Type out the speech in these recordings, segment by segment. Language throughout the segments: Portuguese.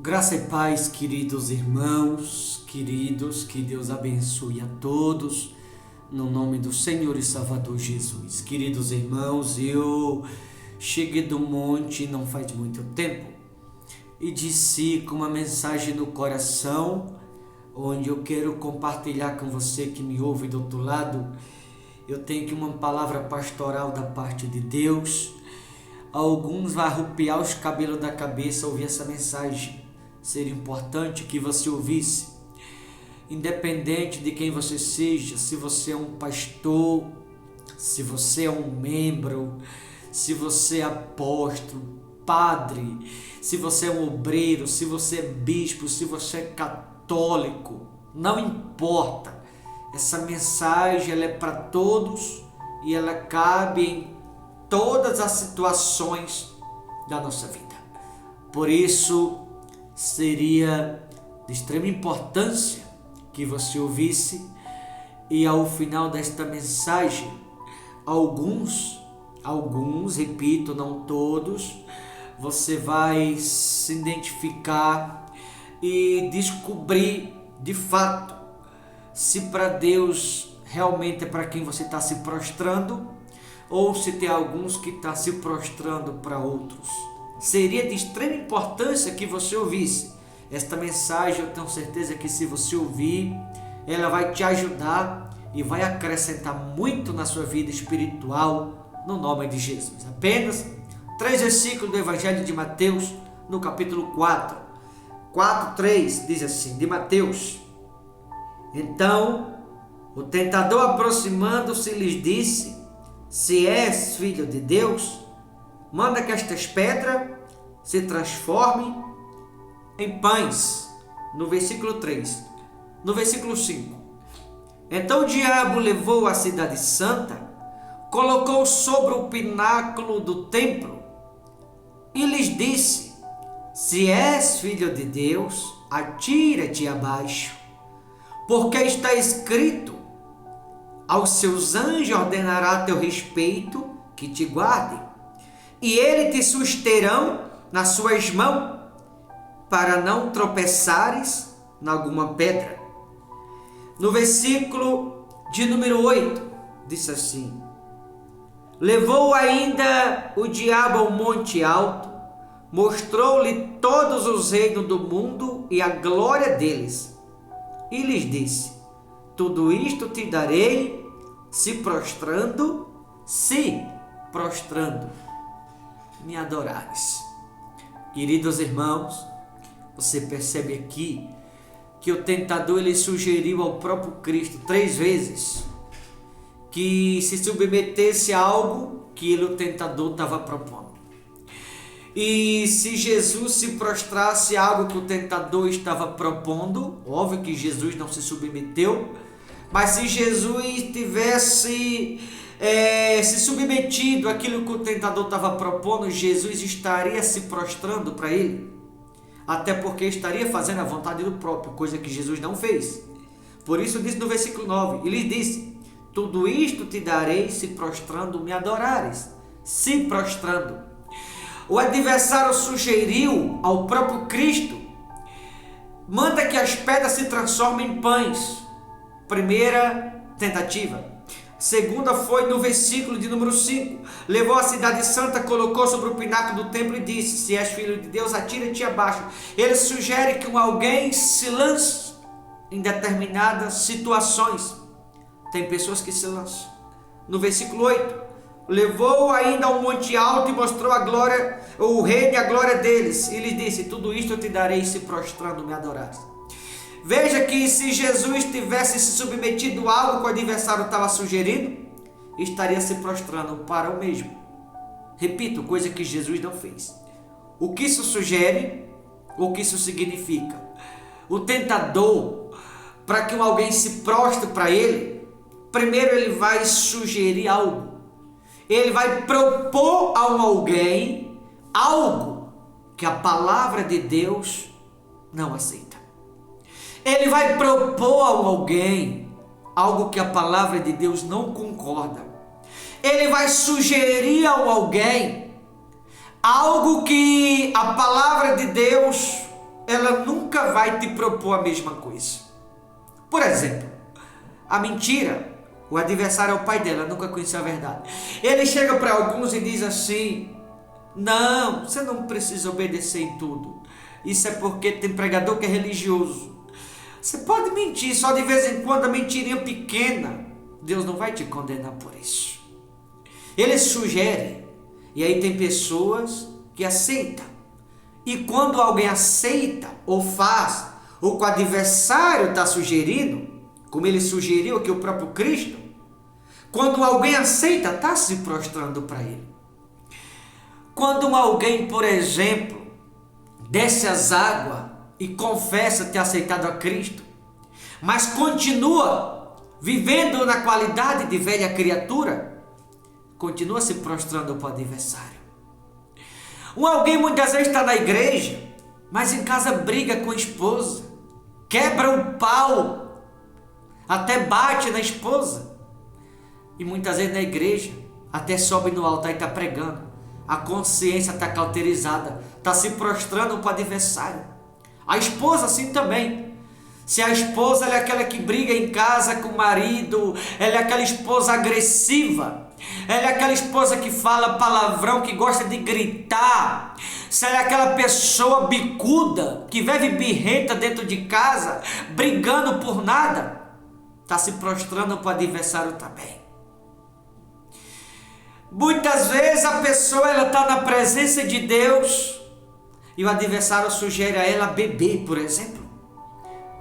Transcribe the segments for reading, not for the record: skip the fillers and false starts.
Graça e paz, queridos irmãos, queridos, que Deus abençoe a todos, no nome do Senhor e Salvador Jesus. Queridos irmãos, eu cheguei do monte não faz muito tempo e disse com uma mensagem no coração, onde eu quero compartilhar com você que me ouve do outro lado. Eu tenho aqui uma palavra pastoral da parte de Deus. Alguns vai arrupiar os cabelos da cabeça ouvir essa mensagem. Seria importante que você ouvisse, independente de quem você seja, se você é um pastor, se você é um membro, se você é apóstolo, padre, se você é um obreiro, se você é bispo, se você é católico, não importa. Essa mensagem ela é para todos e ela cabe em todas as situações da nossa vida. Por isso, seria de extrema importância que você ouvisse e ao final desta mensagem, alguns, repito, não todos, você vai se identificar e descobrir de fato se para Deus realmente é para quem você está se prostrando ou se tem alguns que estão se prostrando para outros. Seria de extrema importância que você ouvisse esta mensagem. Eu tenho certeza que se você ouvir, ela vai te ajudar e vai acrescentar muito na sua vida espiritual, no nome de Jesus. Apenas 3 versículos do Evangelho de Mateus, no capítulo 4:3, diz assim, de Mateus: Então o tentador, aproximando-se, lhes disse: Se és filho de Deus, manda que estas pedras se transformem em pães. No versículo 3. No versículo 5. Então o diabo levou a cidade santa, colocou sobre o pináculo do templo e lhes disse: Se és filho de Deus, atira-te abaixo, porque está escrito: Aos seus anjos ordenará a teu respeito que te guardem, e eles te susterão nas suas mãos, para não tropeçares em alguma pedra. No versículo de número 8, diz assim: Levou ainda o diabo ao monte alto, mostrou-lhe todos os reinos do mundo e a glória deles, e lhes disse: Tudo isto te darei, se prostrando me adorares. Queridos irmãos, você percebe aqui que o tentador ele sugeriu ao próprio Cristo 3 vezes que se submetesse a algo que o tentador estava propondo. E se Jesus se prostrasse a algo que o tentador estava propondo, óbvio que Jesus não se submeteu, mas se Jesus tivesse se submetido àquilo que o tentador estava propondo, Jesus estaria se prostrando para ele, até porque estaria fazendo a vontade do próprio, coisa que Jesus não fez. Por isso disse no versículo 9, ele disse: Tudo isto te darei se prostrando me adorares. Se prostrando. O adversário sugeriu ao próprio Cristo: manda que as pedras se transformem em pães. Primeira tentativa. Segunda foi no versículo de número 5. Levou a cidade santa, colocou sobre o pináculo do templo e disse: Se és filho de Deus, atira-te abaixo. Ele sugere que alguém se lance em determinadas situações. Tem pessoas que se lançam. No versículo 8. Levou ainda ao monte alto e mostrou a glória, o reino e a glória deles. E lhe disse: Tudo isto eu te darei se prostrando me adorares. Veja que se Jesus tivesse se submetido a algo que o adversário estava sugerindo, estaria se prostrando para o mesmo. Repito, coisa que Jesus não fez. O que isso sugere? O que isso significa? O tentador, para que alguém se prostre para ele, primeiro ele vai sugerir algo. Ele vai propor a alguém algo que a palavra de Deus não aceita. Ele vai propor a alguém algo que a palavra de Deus não concorda. Ele vai sugerir a alguém algo que a palavra de Deus ela nunca vai te propor a mesma coisa. Por exemplo, a mentira, o adversário é o pai dela, nunca conheceu a verdade. Ele chega para alguns e diz assim: não, você não precisa obedecer em tudo. Isso é porque tem pregador que é religioso. Você pode mentir, só de vez em quando, a mentirinha pequena. Deus não vai te condenar por isso. Ele sugere, e aí tem pessoas que aceitam. E quando alguém aceita ou faz o que o adversário está sugerindo, como ele sugeriu aqui o próprio Cristo, quando alguém aceita, está se prostrando para ele. Quando alguém, por exemplo, desce as águas e confessa ter aceitado a Cristo, mas continua vivendo na qualidade de velha criatura, continua se prostrando para o adversário. Alguém muitas vezes está na igreja, mas em casa briga com a esposa, quebra o pau, até bate na esposa, e muitas vezes na igreja até sobe no altar e está pregando, a consciência está cauterizada, está se prostrando para o adversário. A esposa assim também. Se a esposa ela é aquela que briga em casa com o marido, ela é aquela esposa agressiva, ela é aquela esposa que fala palavrão, que gosta de gritar, se ela é aquela pessoa bicuda, que vive birrenta dentro de casa, brigando por nada, está se prostrando para o adversário também. Muitas vezes a pessoa está na presença de Deus e o adversário sugere a ela beber, por exemplo.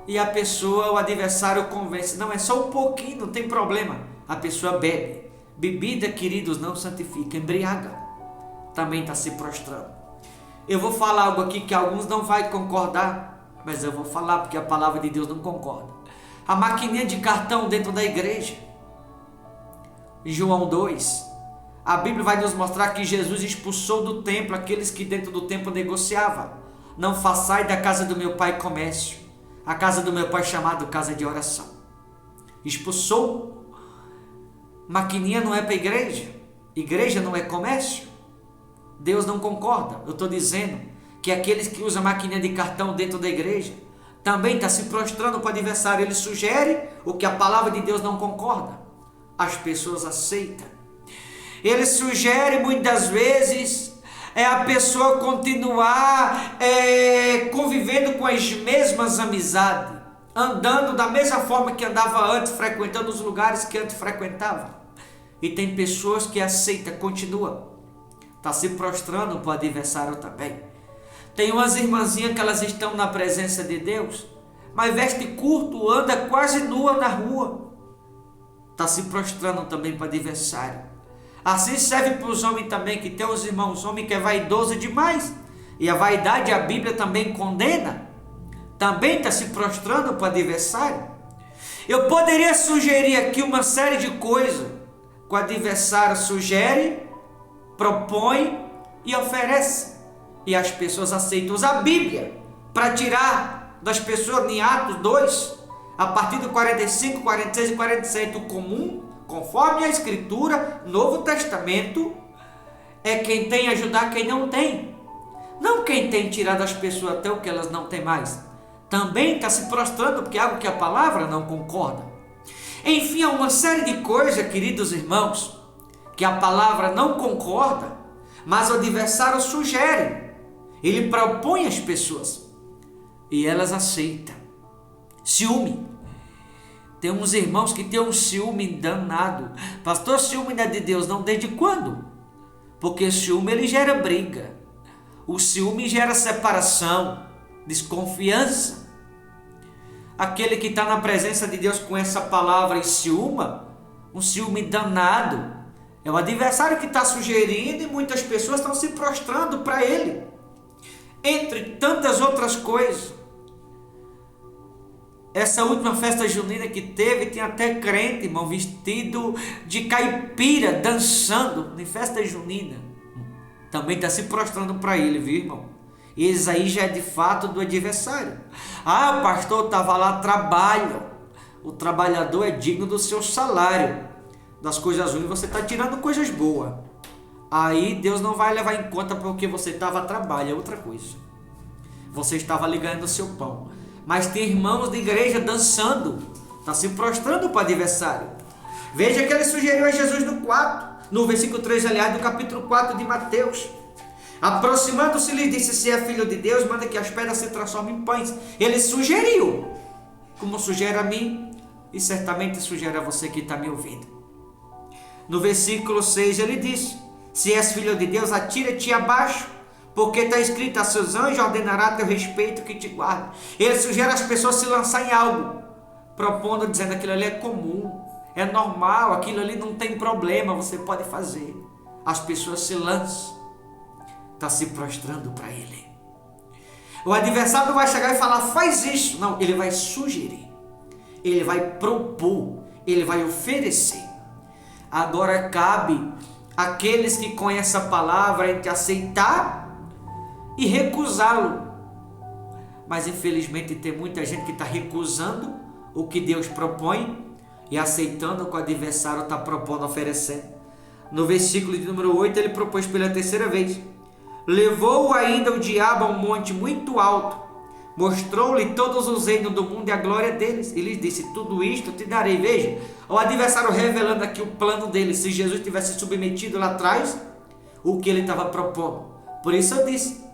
E a pessoa, o adversário convence, não, é só um pouquinho, não tem problema. A pessoa bebe. Bebida, queridos, não santifica, embriaga. Também está se prostrando. Eu vou falar algo aqui que alguns não vão concordar, mas eu vou falar porque a palavra de Deus não concorda. A maquininha de cartão dentro da igreja. João 2, a Bíblia vai nos mostrar que Jesus expulsou do templo aqueles que dentro do templo negociavam. Não façai da casa do meu pai comércio. A casa do meu pai chamado casa de oração. Expulsou. Maquininha não é para igreja. Igreja não é comércio. Deus não concorda. Eu estou dizendo que aqueles que usam maquininha de cartão dentro da igreja também está se prostrando para o adversário. Ele sugere o que a palavra de Deus não concorda. As pessoas aceitam. Ele sugere muitas vezes a pessoa continuar convivendo com as mesmas amizades, andando da mesma forma que andava antes, frequentando os lugares que antes frequentava. E tem pessoas que aceitam, continuam, está se prostrando para o adversário também. Tem umas irmãzinhas que elas estão na presença de Deus, mas veste curto, anda quase nua na rua, está se prostrando também para o adversário. Assim serve para os homens também, que tem os irmãos, homem que é vaidoso demais. E a vaidade a Bíblia também condena. Também está se prostrando para o adversário. Eu poderia sugerir aqui uma série de coisas que o adversário sugere, propõe e oferece. E as pessoas aceitam. Usa a Bíblia para tirar das pessoas em Atos 2, a partir do 45, 46 e 47, o comum. Conforme a Escritura, Novo Testamento, é quem tem ajudar quem não tem. Não quem tem tirado das pessoas até o que elas não têm mais. Também está se prostrando porque é algo que a palavra não concorda. Enfim, há uma série de coisas, queridos irmãos, que a palavra não concorda, mas o adversário sugere. Ele propõe às pessoas e elas aceitam. Ciúme. Tem uns irmãos que têm um ciúme danado. Pastor, ciúme não é de Deus, não. Desde quando? Porque o ciúme ele gera briga. O ciúme gera separação, desconfiança. Aquele que está na presença de Deus com essa palavra e ciúma, um ciúme danado, é o adversário que está sugerindo e muitas pessoas estão se prostrando para ele. Entre tantas outras coisas. Essa última festa junina que teve, tem até crente, irmão, vestido de caipira, dançando em festa junina. Também está se prostrando para ele, viu, irmão? E isso aí já é de fato do adversário. Ah, o pastor estava lá, trabalho. O trabalhador é digno do seu salário. Das coisas ruins você está tirando coisas boas. Aí Deus não vai levar em conta porque você estava a trabalho, é outra coisa. você estava ali ganhando o seu pão. Mas tem irmãos da igreja dançando, está se prostrando para o adversário. Veja que ele sugeriu a Jesus no versículo 3, aliás, do capítulo 4 de Mateus. Aproximando-se, lhe disse: se é filho de Deus, manda que as pedras se transformem em pães. Ele sugeriu, como sugere a mim, e certamente sugere a você que está me ouvindo. No versículo 6 ele diz: se és filho de Deus, atira-te abaixo, porque está escrito: a seus anjos ordenará a teu respeito que te guarde. Ele sugere às pessoas se lançar em algo, propondo, dizendo: aquilo ali é comum, é normal, aquilo ali não tem problema, você pode fazer. As pessoas se lançam, está se prostrando para ele. O adversário não vai chegar e falar: faz isso. Não, ele vai sugerir, ele vai propor, ele vai oferecer. Agora cabe àqueles que conhecem a palavra entre aceitar e recusá-lo. Mas infelizmente tem muita gente que está recusando o que Deus propõe e aceitando o que o adversário está propondo, oferecendo. No versículo de número 8 ele propôs pela terceira vez: levou ainda o diabo a um monte muito alto, mostrou-lhe todos os reinos do mundo e a glória deles, e lhe disse: tudo isto te darei. Veja, o adversário revelando aqui o plano dele. Se Jesus tivesse submetido lá atrás o que ele estava propondo. Por isso eu disse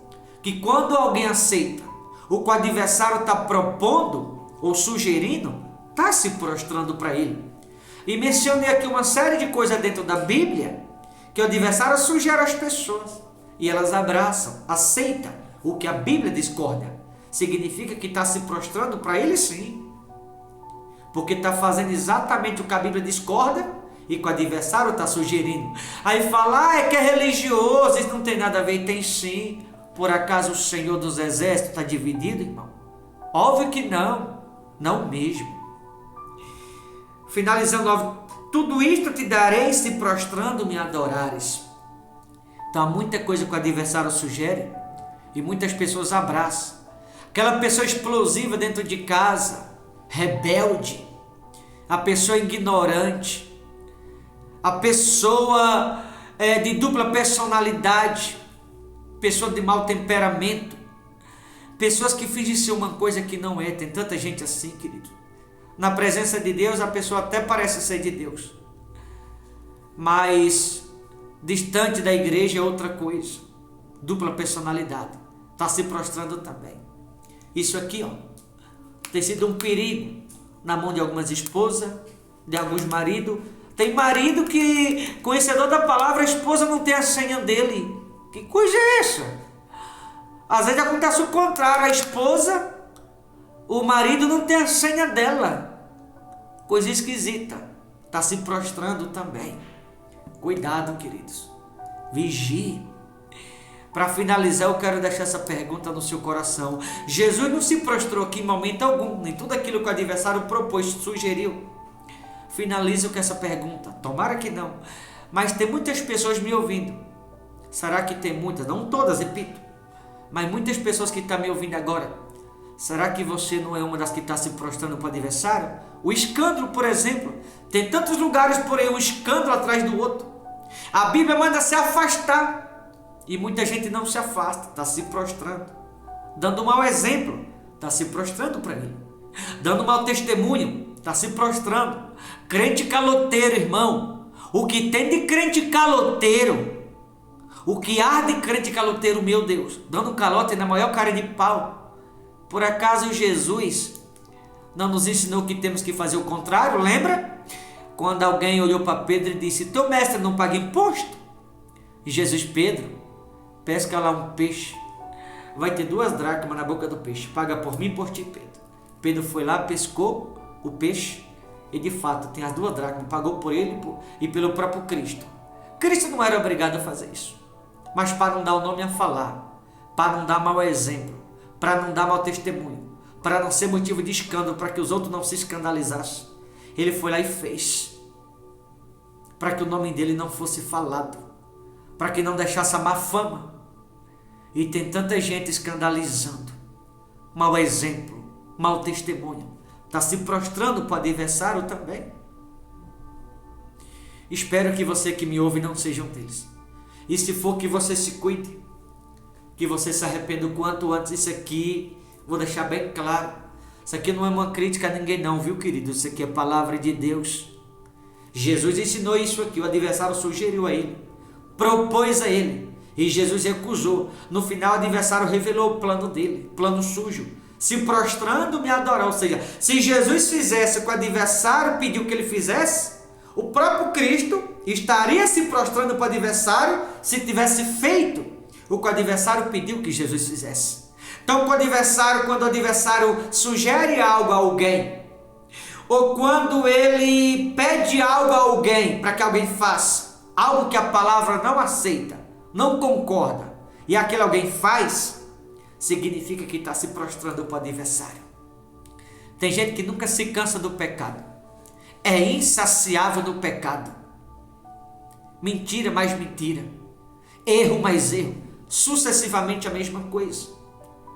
que quando alguém aceita o que o adversário está propondo ou sugerindo, está se prostrando para ele. E mencionei aqui uma série de coisas dentro da Bíblia que o adversário sugere às pessoas e elas abraçam, aceitam o que a Bíblia discorda. Significa que está se prostrando para ele, sim, porque está fazendo exatamente o que a Bíblia discorda e que o adversário está sugerindo. Aí fala: é que é religioso, isso não tem nada a ver. Tem sim. Por acaso o Senhor dos Exércitos está dividido, irmão? Óbvio que não, não mesmo. Finalizando, óbvio: tudo isto te darei se prostrando me adorares. Então há muita coisa que o adversário sugere e muitas pessoas abraçam. Aquela pessoa explosiva dentro de casa, rebelde, a pessoa ignorante, a pessoa de dupla personalidade, pessoa de mau temperamento, pessoas que fingem ser uma coisa que não é. Tem tanta gente assim, querido. Na presença de Deus a pessoa até parece ser de Deus, mas distante da igreja é outra coisa. Dupla personalidade, está se prostrando também. Isso aqui, tem sido um perigo na mão de algumas esposas, de alguns maridos. Tem marido que, conhecedor da palavra, a esposa não tem a senha dele. Que coisa é essa? Às vezes acontece o contrário: a esposa, o marido não tem a senha dela. Coisa esquisita. Está se prostrando também. Cuidado, queridos. Vigie. Para finalizar, eu quero deixar essa pergunta no seu coração. Jesus não se prostrou aqui em momento algum, nem tudo aquilo que o adversário propôs, sugeriu. Finalizo com essa pergunta. Tomara que não. Mas tem muitas pessoas me ouvindo. Será que tem muitas? Não todas, repito. Mas muitas pessoas que estão me ouvindo agora. Será que você não é uma das que está se prostrando para o adversário? O escândalo, por exemplo. Tem tantos lugares por aí, um escândalo atrás do outro. A Bíblia manda se afastar. E muita gente não se afasta, está se prostrando. Dando um mau exemplo, está se prostrando para ele. Dando um mau testemunho, está se prostrando. Crente caloteiro, irmão. O que tem de crente caloteiro, o que há de crente caloteiro, meu Deus, dando um calote na maior cara de pau. Por acaso Jesus não nos ensinou que temos que fazer o contrário? Lembra? Quando alguém olhou para Pedro e disse: teu mestre não paga imposto? E Jesus: Pedro, pesca lá um peixe, vai ter 2 dracmas na boca do peixe, paga por mim e por ti, Pedro. Pedro foi lá, pescou o peixe e de fato tem as 2 dracmas, pagou por ele e pelo próprio Cristo. Cristo não era obrigado a fazer isso, mas para não dar o nome a falar, para não dar mau exemplo, para não dar mau testemunho, para não ser motivo de escândalo, para que os outros não se escandalizassem, ele foi lá e fez, para que o nome dele não fosse falado, para que não deixasse a má fama. E tem tanta gente escandalizando, mau exemplo, mau testemunho, está se prostrando para o adversário também. Espero que você que me ouve não seja um deles. E se for, que você se cuide, que você se arrependa o quanto antes. Isso aqui, vou deixar bem claro, isso aqui não é uma crítica a ninguém não, viu, querido? Isso aqui é palavra de Deus. Jesus ensinou isso aqui, o adversário sugeriu a ele, propôs a ele, e Jesus recusou. No final, o adversário revelou o plano dele, plano sujo, se prostrando me adorar. Ou seja, se Jesus fizesse o que o adversário pediu que ele fizesse, o próprio Cristo estaria se prostrando para o adversário se tivesse feito o que o adversário pediu que Jesus fizesse. Então, quando o adversário sugere algo a alguém, ou quando ele pede algo a alguém para que alguém faça, algo que a palavra não aceita, não concorda, e aquele alguém faz, significa que está se prostrando para o adversário. Tem gente que nunca se cansa do pecado, é insaciável no pecado. Mentira mais mentira, erro mais erro, sucessivamente a mesma coisa.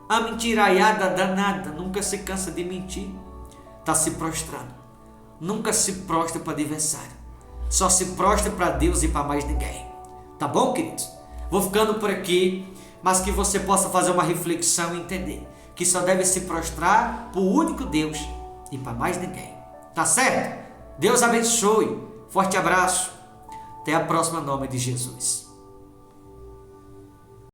A mentiraiada danada nunca se cansa de mentir, está se prostrando, nunca se prostra para o adversário, só se prostra para Deus e para mais ninguém. Tá bom, queridos? Vou ficando por aqui, mas que você possa fazer uma reflexão e entender que só deve se prostrar para o único Deus e para mais ninguém. Tá certo? Deus abençoe. Forte abraço. Até a próxima, em nome de Jesus.